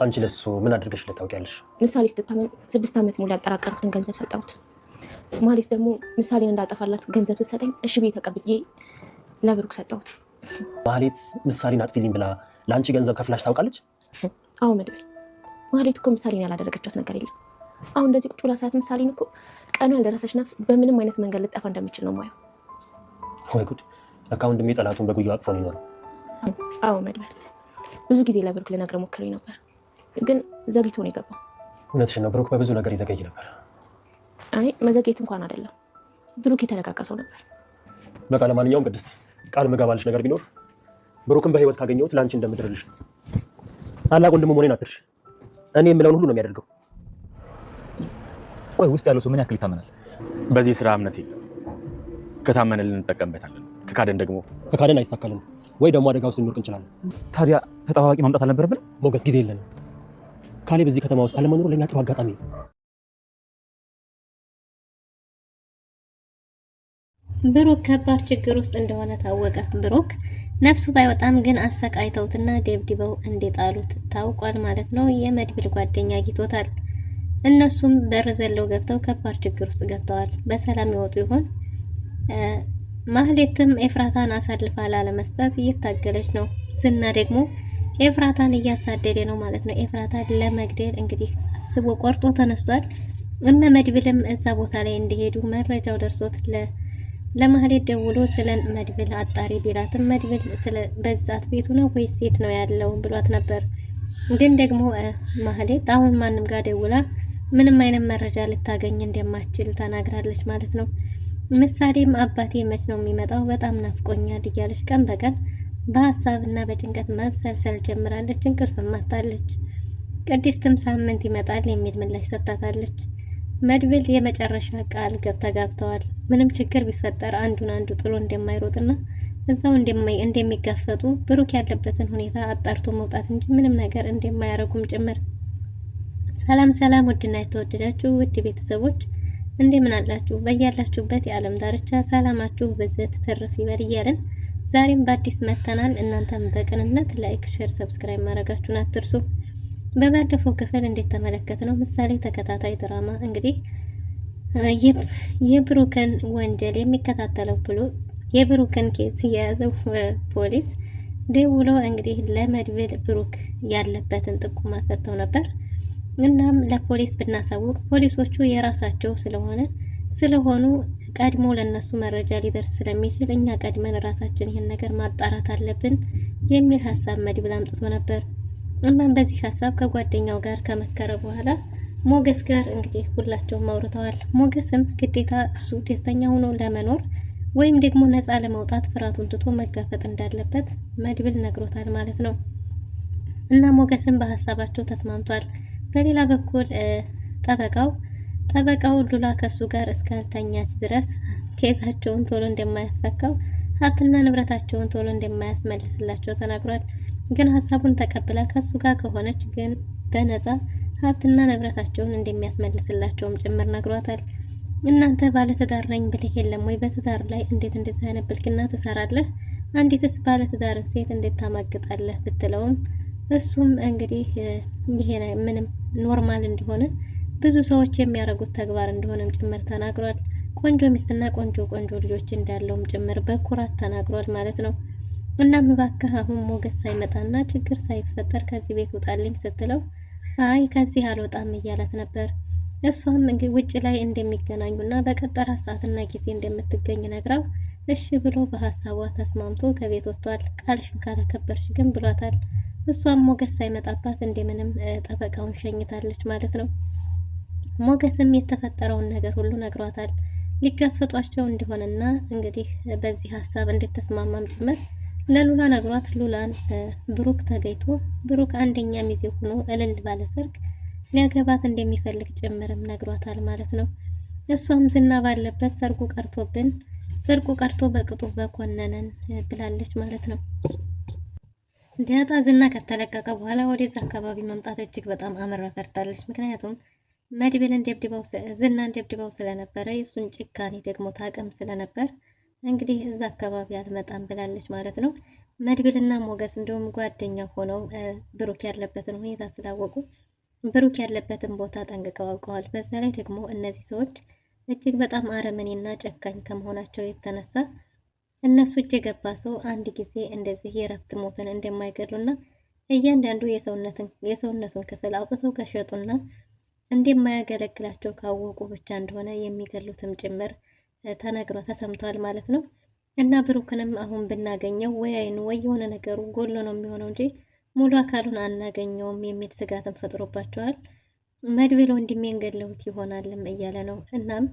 አንቺ ለሱ ምን አድርገሽለት ታውቂያለሽ? ምሳሌ ስትታመም 6 ዓመት ሙሉ ያጠራቀምኩትን ገንዘብ ሰጣሁት። ማለት ደግሞ ምሳሌን እንዳጠፋላት ገንዘብ ስትሰጠኝ እሺ ብዬ ተቀብዬ ለብሩክ ሰጣሁት። ማህሌት ምሳሌን አጥፊልኝ ብላ ለአንቺ ገንዘብ ከፍላሽ ታውቃለች? አዎ መድብል፣ ማህሌት እኮ ምሳሌን ያላደረገቻት ነገር የለም። አሁን እንደዚህ ቁጭ ብላ ሰዓት ምሳሌን እኮ ቀኑ ያልደረሰች ነፍስ በምንም አይነት መንገድ ልጠፋ እንደምችል ነው ማየው። ወይ ጉድ! ለካ ወንድሜ ጠላቱን በጉያው አቅፎ ነው ይኖረው። አዎ መድብል፣ ብዙ ጊዜ ለብሩክ ልነግረው ሞክሬ ነበር፣ ግን ዘግይቶ ነው የገባው። እውነትሽን ነው፣ ብሩክ በብዙ ነገር ይዘገይ ነበር። አይ መዘግየት እንኳን አይደለም፣ ብሩክ የተረጋጋ ሰው ነበር። በቃ ለማንኛውም ቅድስት ቃል መጋባልሽ ነገር ቢኖር ብሩክን በህይወት ካገኘሁት ለአንቺ እንደምድርልሽ ነው። ታላቅ ወንድሙ መሆኔን አትርሽ። እኔ የምለውን ሁሉ ነው የሚያደርገው። ቆይ ውስጥ ያለው ሰው ምን ያክል ይታመናል? በዚህ ስራ እምነት የለም። ከታመነልን እንጠቀምበታለን፣ ከካደን አይሳካልንም፣ ወይ ደግሞ አደጋ ውስጥ ልንወርቅ እንችላለን። ታዲያ ተጠባባቂ ማምጣት አልነበረብን? ሞገስ፣ ጊዜ የለንም። ካሌብ በዚህ ከተማ ውስጥ አለመኖሩ ለእኛ ጥሩ አጋጣሚ ነው። ብሩክ ከባድ ችግር ውስጥ እንደሆነ ታወቀ። ብሩክ ነፍሱ ባይወጣም ግን አሰቃይተውትና ደብድበው እንደጣሉት ታውቋል ማለት ነው። የመድብል ጓደኛ አግኝቶታል። እነሱም በር ዘለው ገብተው ከባድ ችግር ውስጥ ገብተዋል። በሰላም ይወጡ ይሆን? ማህሌትም ኤፍራታን አሳልፋ ላለመስጠት እየታገለች ነው። ዝና ደግሞ ኤፍራታን እያሳደደ ነው ማለት ነው። ኤፍራታን ለመግደል እንግዲህ አስቦ ቆርጦ ተነስቷል። እነ መድብልም እዛ ቦታ ላይ እንዲሄዱ መረጃው ደርሶት ለማህሌት ደውሎ ስለ መድብል አጣሪ ቢላትም መድብል ስለ በዛት ቤቱ ነው ወይስ የት ነው ያለው ብሏት ነበር። ግን ደግሞ ማህሌት አሁን ማንም ጋር ደውላ ምንም አይነት መረጃ ልታገኝ እንደማትችል ተናግራለች ማለት ነው። ምሳሌም አባቴ መች ነው የሚመጣው በጣም ናፍቆኛል እያለች ቀን በቀን በሀሳብና በጭንቀት መብሰልሰል ጀምራለች። እንቅልፍ ማታለች። ቅድስትም ሳምንት ይመጣል የሚል ምላሽ ሰጥታታለች። መድብል የመጨረሻ ቃል ተጋብተዋል። ምንም ችግር ቢፈጠር አንዱን አንዱ ጥሎ እንደማይሮጥና እዛው እንደሚጋፈጡ ብሩክ ያለበትን ሁኔታ አጣርቶ መውጣት እንጂ ምንም ነገር እንደማያረጉም ጭምር። ሰላም ሰላም! ውድና የተወደዳችሁ ውድ ቤተሰቦች እንደምን አላችሁ? በያላችሁበት የዓለም ዳርቻ ሰላማችሁ በዘት ተረፍ ይበል እያልን ዛሬም በአዲስ መተናል። እናንተም በቅንነት ላይክ፣ ሼር፣ ሰብስክራይብ ማድረጋችሁን አትርሱ። በባለፈው ክፍል እንደተመለከትነው ምሳሌ ተከታታይ ድራማ እንግዲህ የብሩክን ወንጀል የሚከታተለው የብሩክን ኬስ የያዘው ፖሊስ ደውሎ እንግዲህ ለመድብል ብሩክ ያለበትን ጥቆማ ሰጥተው ነበር። እናም ለፖሊስ ብናሳውቅ ፖሊሶቹ የራሳቸው ስለሆኑ ቀድሞ ለነሱ መረጃ ሊደርስ ስለሚችል እኛ ቀድመን ራሳችን ይህን ነገር ማጣራት አለብን የሚል ሀሳብ መድብል አምጥቶ ነበር። እናም በዚህ ሀሳብ ከጓደኛው ጋር ከመከረ በኋላ ሞገስ ጋር እንግዲህ ሁላቸውም አውርተዋል። ሞገስም ግዴታ እሱ ደስተኛ ሆኖ ለመኖር ወይም ደግሞ ነፃ ለመውጣት ፍርሃቱን ትቶ መጋፈጥ እንዳለበት መድብል ነግሮታል ማለት ነው። እና ሞገስም በሀሳባቸው ተስማምቷል። በሌላ በኩል ጠበቃው ሉላ ከሱ ጋር እስካልተኛች ድረስ ኬዛቸውን ቶሎ እንደማያሳካው ሀብትና ንብረታቸውን ቶሎ እንደማያስመልስላቸው ተናግሯል። ግን ሀሳቡን ተቀብላ ከሱ ጋር ከሆነች ግን በነፃ ሀብትና ንብረታቸውን እንደሚያስመልስላቸውም ጭምር ነግሯታል። እናንተ ባለትዳር ነኝ ብለህ የለም ወይ? በትዳር ላይ እንዴት እንደዚህ አይነት ብልግና ትሰራለህ? አንዲትስ ባለትዳርን ሴት እንዴት ታማግጣለህ? ብትለውም እሱም እንግዲህ ይሄ ምንም ኖርማል እንደሆነ ብዙ ሰዎች የሚያደርጉት ተግባር እንደሆነም ጭምር ተናግሯል። ቆንጆ ሚስትና ቆንጆ ልጆች እንዳለውም ጭምር በኩራት ተናግሯል ማለት ነው። እናም እባክህ አሁን ሞገስ ሳይመጣና ችግር ሳይፈጠር ከዚህ ቤት ውጣልኝ ስትለው አይ ከዚህ አልወጣም እያላት ነበር። እሷም እንግዲህ ውጭ ላይ እንደሚገናኙና በቀጠራ ሰዓትና ጊዜ እንደምትገኝ ነግራው እሺ ብሎ በሀሳቧ ተስማምቶ ከቤት ወጥቷል። ቃልሽን ካላከበርሽ ግን ብሏታል። እሷም ሞገስ ሳይመጣባት እንደምንም ጠበቃውን ሸኝታለች ማለት ነው። ሞገስም የተፈጠረውን ነገር ሁሉ ነግሯታል። ሊጋፈጧቸው እንደሆነና እንግዲህ በዚህ ሀሳብ እንደተስማማም ጭምር ለሉላ ነግሯት ሉላን ብሩክ ተገይቶ ብሩክ አንደኛ ሚዜ ሆኖ እልል ባለ ሰርግ ሊያገባት እንደሚፈልግ ጭምርም ነግሯታል ማለት ነው። እሷም ዝና ባለበት ሰርጉ ቀርቶ በቅጡ በኮነነን ብላለች ማለት ነው። ዳጣ ዝና ከተለቀቀ በኋላ ወደዛ አካባቢ መምጣት እጅግ በጣም አመራ ፈርታለች። ምክንያቱም መድብልን ዝናን ደብድበው ስለነበረ የሱን ጭካኔ ደግሞ ታቀም ስለነበር እንግዲህ እዛ አካባቢ አልመጣም ብላለች ማለት ነው። መድብልና ሞገስ እንዲሁም ጓደኛ ሆነው ብሩክ ያለበትን ሁኔታ ስላወቁ ብሩክ ያለበትን ቦታ ጠንቅቀው አውቀዋል። በዛ ላይ ደግሞ እነዚህ ሰዎች እጅግ በጣም አረመኔና ጨካኝ ከመሆናቸው የተነሳ እነሱ እጅ የገባ ሰው አንድ ጊዜ እንደዚህ የረፍት ሞትን እንደማይገሉና እያንዳንዱ የሰውነቱን ክፍል አውጥተው ከሸጡና እንደማያገለግላቸው ካወቁ ብቻ እንደሆነ የሚገሉትም ጭምር ተሰምቷል ማለት ነው። እና ብሩክንም አሁን ብናገኘው ወይ አይኑ ወይ የሆነ ነገሩ ጎሎ ነው የሚሆነው እንጂ ሙሉ አካሉን አናገኘውም የሚል ስጋትን ፈጥሮባቸዋል። መድብል ወንድሜን ገለውት ይሆናልም እያለ ነው። እናም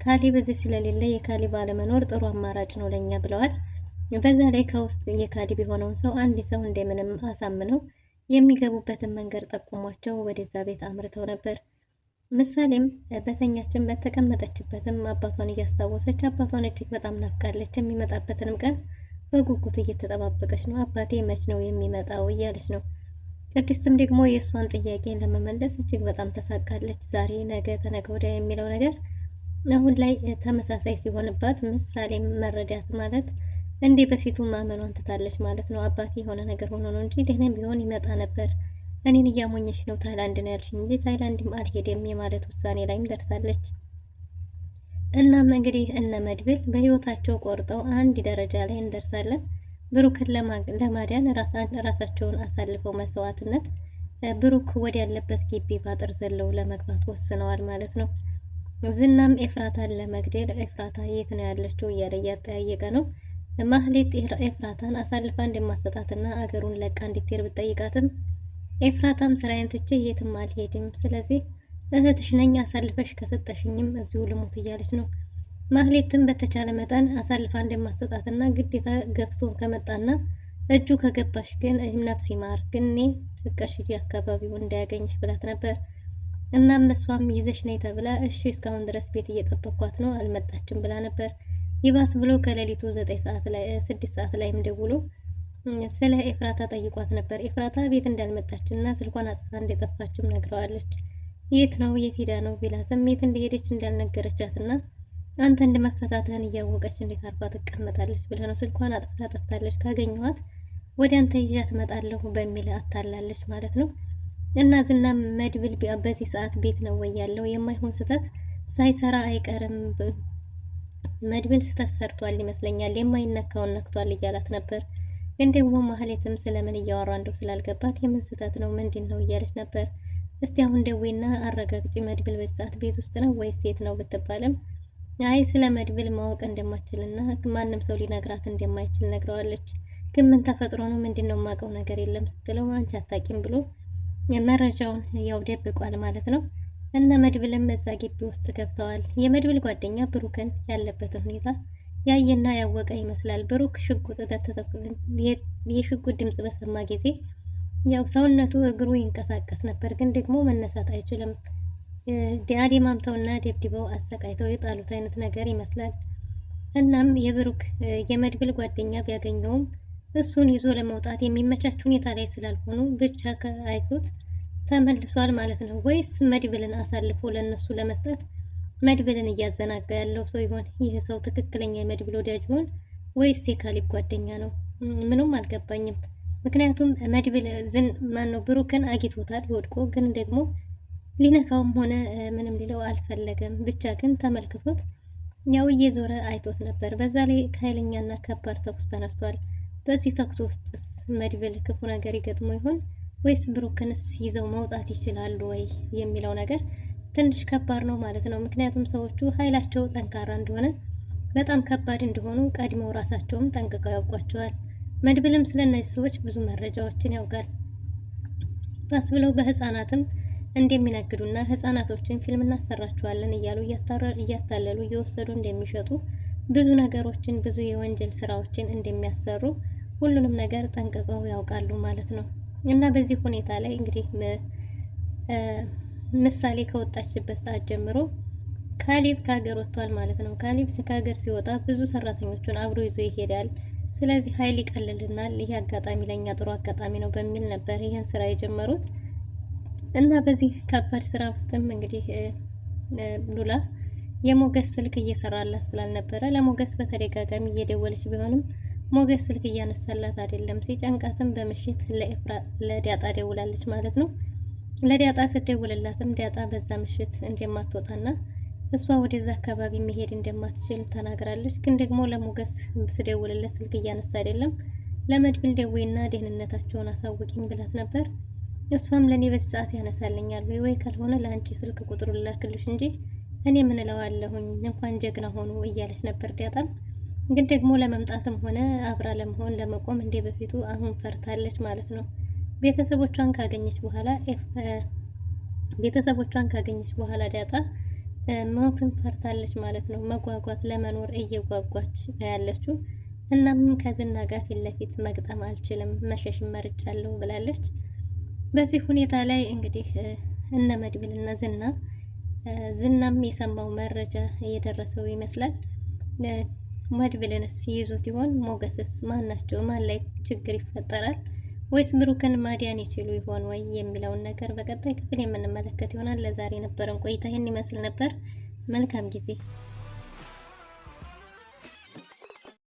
ካሌብ እዚህ ስለሌለ የካሌብ አለመኖር ጥሩ አማራጭ ነው ለኛ ብለዋል። በዛ ላይ ከውስጥ የካሌብ የሆነውን ሰው አንድ ሰው እንደምንም አሳምነው የሚገቡበትን መንገድ ጠቁሟቸው ወደዛ ቤት አምርተው ነበር። ምሳሌም በተኛችን በተቀመጠችበትም አባቷን እያስታወሰች አባቷን እጅግ በጣም ናፍቃለች። የሚመጣበትንም ቀን በጉጉት እየተጠባበቀች ነው። አባቴ መች ነው የሚመጣው እያለች ነው። ቅድስትም ደግሞ የእሷን ጥያቄ ለመመለስ እጅግ በጣም ተሳካለች። ዛሬ፣ ነገ፣ ተነገ ወዲያ የሚለው ነገር አሁን ላይ ተመሳሳይ ሲሆንባት ምሳሌም መረዳት ማለት እንዴ በፊቱ ማመኗን ትታለች ማለት ነው። አባቴ የሆነ ነገር ሆኖ ነው እንጂ ደህናም ቢሆን ይመጣ ነበር። እኔን እያሞኘሽ ነው ታይላንድ ነው ያልሽኝ እንጂ ታይላንድም አልሄድም የማለት ውሳኔ ላይም ደርሳለች። እናም እንግዲህ እነ መድብል በህይወታቸው ቆርጠው አንድ ደረጃ ላይ እንደርሳለን። ብሩክን ለማዳን ራሳቸውን አሳልፈው መስዋዕትነት ብሩክ ወደ ያለበት ግቢ ባጥር ዘለው ለመግባት ወስነዋል ማለት ነው። ዝናም ኤፍራታን ለመግደል ኤፍራታ የት ነው ያለችው እያለ እያጠያየቀ ነው። ማህሌት ኤፍራታን አሳልፋ እንደማሰጣትና አገሩን ለቃ እንድትሄድ ብትጠይቃትም ኤፍራታም ስራዬን ትቼ የትም አልሄድም፣ ስለዚህ እህትሽ ነኝ፣ አሳልፈሽ ከሰጠሽኝም እዚሁ ልሞት እያለች ነው። ማህሌትም በተቻለ መጠን አሳልፋ እንደማሰጣትና ግዴታ ገፍቶ ከመጣና እጁ ከገባሽ ግን ነፍስ ይማር፣ ግን እኔ ርቀሽ አካባቢው እንዳያገኝሽ ብላት ነበር። እናም እሷም ይዘሽ ነይ ተብላ እሺ እስካሁን ድረስ ቤት እየጠበኳት ነው አልመጣችም ብላ ነበር። ይባስ ብሎ ከሌሊቱ 6 ሰዓት ላይም ደውሎ ስለ ኤፍራታ ጠይቋት ነበር። ኤፍራታ ቤት እንዳልመጣችና ስልኳን አጥፍታ እንደጠፋችም ነግረዋለች። የት ነው የት ሄዳ ነው ቢላትም የት እንደሄደች እንዳልነገረቻትና አንተ እንደመፈታተህን እያወቀች እንዴት አርፋ ትቀመጣለች ብለህ ነው ስልኳን አጥፍታ ጠፍታለች፣ ካገኘኋት ወደ አንተ ይዣት እመጣለሁ በሚል አታላለች ማለት ነው። እና ዝና መድብል በዚህ ሰዓት ቤት ነው ወይ ያለው? የማይሆን ስህተት ሳይሰራ አይቀርም። መድብል ስህተት ሰርቷል ይመስለኛል፣ የማይነካውን ነክቷል እያላት ነበር። ግን ደግሞ ማህሌትም ስለምን እያወራ እንደው ስላልገባት የምን ስህተት ነው ምንድን ነው እያለች ነበር። እስቲ አሁን ደዌና አረጋግጪ መድብል በዚህ ሰዓት ቤት ውስጥ ነው ወይስ የት ነው ብትባልም አይ ስለ መድብል ማወቅ እንደማችልና ማንም ሰው ሊነግራት እንደማይችል ነግረዋለች። ግን ምን ተፈጥሮ ነው ምንድን ነው የማውቀው ነገር የለም ስትለው አንቺ አታውቂም ብሎ መረጃውን ያው ደብቋል ማለት ነው። እነ መድብልም እዛ ግቢ ውስጥ ገብተዋል። የመድብል ጓደኛ ብሩክን ያለበትን ሁኔታ ያየና ያወቀ ይመስላል። ብሩክ የሽጉጥ ድምጽ በሰማ ጊዜ ያው ሰውነቱ እግሩ ይንቀሳቀስ ነበር፣ ግን ደግሞ መነሳት አይችልም። አዴማምተውና ደብድበው አሰቃይተው የጣሉት አይነት ነገር ይመስላል። እናም የመድብል ጓደኛ ቢያገኘውም እሱን ይዞ ለመውጣት የሚመቻች ሁኔታ ላይ ስላልሆኑ ብቻ አይቶት ተመልሷል ማለት ነው። ወይስ መድብልን አሳልፎ ለነሱ ለመስጠት መድብልን እያዘናጋ ያለው ሰው ይሆን? ይህ ሰው ትክክለኛ የመድብል ወዳጅ ይሆን ወይስ የካሌብ ጓደኛ ነው? ምንም አልገባኝም። ምክንያቱም መድብል ማነው ብሩክን አግኝቶታል ወድቆ፣ ግን ደግሞ ሊነካውም ሆነ ምንም ሊለው አልፈለገም። ብቻ ግን ተመልክቶት ያው እየዞረ አይቶት ነበር። በዛ ላይ ኃይለኛና ከባድ ተኩስ ተነስቷል። በዚህ ተኩስ ውስጥ መድብል ክፉ ነገር ይገጥሞ ይሆን ወይስ ብሩክንስ ይዘው መውጣት ይችላሉ ወይ የሚለው ነገር ትንሽ ከባድ ነው ማለት ነው። ምክንያቱም ሰዎቹ ኃይላቸው ጠንካራ እንደሆነ በጣም ከባድ እንደሆኑ ቀድመው ራሳቸውም ጠንቅቀው ያውቋቸዋል። መድብልም ስለነዚህ ሰዎች ብዙ መረጃዎችን ያውቃል። ባስ ብለው በህፃናትም እንደሚነግዱና ህፃናቶችን ፊልም እናሰራቸዋለን እያሉ እያታለሉ እየወሰዱ እንደሚሸጡ ብዙ ነገሮችን ብዙ የወንጀል ስራዎችን እንደሚያሰሩ ሁሉንም ነገር ጠንቅቀው ያውቃሉ ማለት ነው። እና በዚህ ሁኔታ ላይ እንግዲህ ምሳሌ ከወጣችበት ሰዓት ጀምሮ ካሌብ ከሀገር ወጥቷል ማለት ነው። ካሌብ ከሀገር ሲወጣ ብዙ ሰራተኞቹን አብሮ ይዞ ይሄዳል። ስለዚህ ኃይል ይቀልልናል፣ ይሄ አጋጣሚ ለኛ ጥሩ አጋጣሚ ነው በሚል ነበር ይሄን ስራ የጀመሩት። እና በዚህ ከባድ ስራ ውስጥም እንግዲህ ሉላ የሞገስ ስልክ እየሰራላት ስላልነበረ ለሞገስ በተደጋጋሚ እየደወለች ቢሆንም ሞገስ ስልክ እያነሳላት አይደለም። ሲጨንቃትም በምሽት ለዳጣ ደውላለች ማለት ነው። ለዳጣ ስትደውልላትም ዳጣ በዛ ምሽት እንደማትወጣና እሷ ወደዛ አካባቢ መሄድ እንደማትችል ተናግራለች። ግን ደግሞ ለሞገስ ስደውልለት ስልክ እያነሳ አይደለም። ለመድብል ደዌና ደህንነታቸውን አሳውቂኝ ብላት ነበር። እሷም ለኔ በዚህ ሰዓት ያነሳልኛል ወይ ካልሆነ ለአንቺ ስልክ ቁጥሩን ላክልሽ እንጂ እኔ ምን እለዋለሁኝ እንኳን ጀግና ሆኑ እያለች ነበር። ዳጣም ግን ደግሞ ለመምጣትም ሆነ አብራ ለመሆን ለመቆም እንደ በፊቱ አሁን ፈርታለች ማለት ነው። ቤተሰቦቿን ካገኘች በኋላ ዳጣ ሞትን ፈርታለች ማለት ነው። መጓጓት ለመኖር እየጓጓች ነው ያለችው። እናም ከዝና ጋር ፊት ለፊት መግጠም አልችልም፣ መሸሽ መርጫለሁ ብላለች። በዚህ ሁኔታ ላይ እንግዲህ እነ መድብልና ዝናም የሰማው መረጃ እየደረሰው ይመስላል። መድብልንስ ይዞት ይሆን? ሞገስስ? ማናቸው? ማን ላይ ችግር ይፈጠራል? ወይስ ብሩክን ማዳን ይችሉ ይሆን ወይ የሚለውን ነገር በቀጣይ ክፍል የምንመለከት ይሆናል። ለዛሬ የነበረን ቆይታ ይህን ይመስል ነበር። መልካም ጊዜ